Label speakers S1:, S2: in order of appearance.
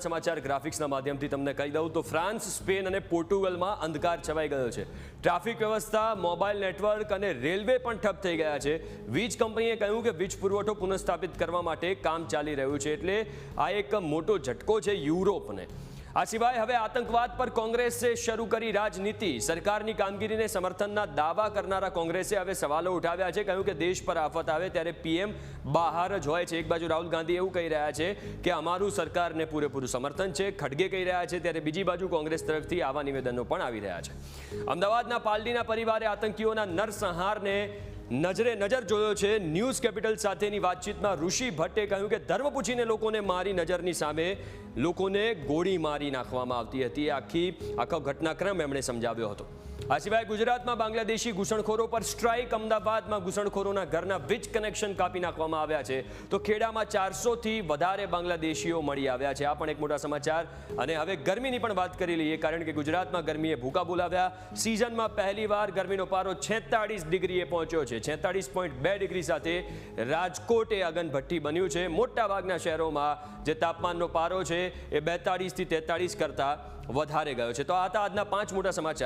S1: સમાચાર ગ્રાફિક્સના માધ્યમથી તમને કહી દઉં તો ફ્રાન્સ, સ્પેન અને પોર્ટુગલમાં અંધકાર છવાઈ ગયો છે। ટ્રાફિક વ્યવસ્થા, મોબાઈલ નેટવર્ક અને રેલવે પણ ઠપ થઈ ગયા છે। વીજ કંપનીએ કહ્યું કે વીજ પુરવઠો પુનઃસ્થાપિત કરવા માટે કામ ચાલી રહ્યું છે, એટલે આ એક મોટો ઝટકો છે યુરોપને। આ સિવાય હવે આતંકવાદ પર કોંગ્રેસે શરૂ કરી રાજનીતિ। સરકારની કામગીરીને સમર્થનના દાવા કરનારા કોંગ્રેસે હવે સવાલો ઉઠાવ્યા છે। કહ્યું કે દેશ પર આફત આવે ત્યારે પીએમ બહાર જ હોય છે। એક બાજુ રાહુલ ગાંધી એવું કહી રહ્યા છે કે અમારું સરકારને પૂરેપૂરું સમર્થન છે, ખડગે કહી રહ્યા છે, ત્યારે બીજી બાજુ કોંગ્રેસ તરફથી આવા નિવેદનો પણ આવી રહ્યા છે। અમદાવાદના પાલડીના પરિવારે આતંકીઓના નરસંહારને નજર જોયો છે। ન્યૂઝ કેપિટલ સાથેની વાતચીતમાં ઋષિ ભટ્ટે કહ્યું કે ધર્મ પૂછીને લોકોને મારી નજરની સામે લોકોને ગોળી મારી નાખવામાં આવતી હતી। આખો ઘટનાક્રમ એમણે સમજાવ્યો હતો। આ સિવાય ગુજરાતમાં બાંગ્લાદેશી ઘૂસણખોરો પર સ્ટ્રાઇક। અમદાવાદમાં ઘૂસણખોરોના ઘરના વીજ કનેક્શન કાપી નાખવામાં આવ્યા છે, તો ખેડામાં 400થી વધારે બાંગ્લાદેશીઓ મળી આવ્યા છે। આ પણ એક મોટા સમાચાર। અને હવે ગરમીની પણ વાત કરી લઈએ, કારણ કે ગુજરાતમાં ગરમીએ ભૂકા બોલાવ્યા। સિઝનમાં પહેલીવાર ગરમીનો પારો 46 ડિગ્રીએ પહોંચ્યો છે। 46.2 ડિગ્રી સાથે રાજકોટ એ અગનભઠ્ઠી બન્યું છે। મોટાભાગના શહેરોમાં જે તાપમાનનો પારો છે એ 42 થી 43 કરતાં વધારે ગયો છે। તો આ હતા આજના 5 મોટા સમાચાર।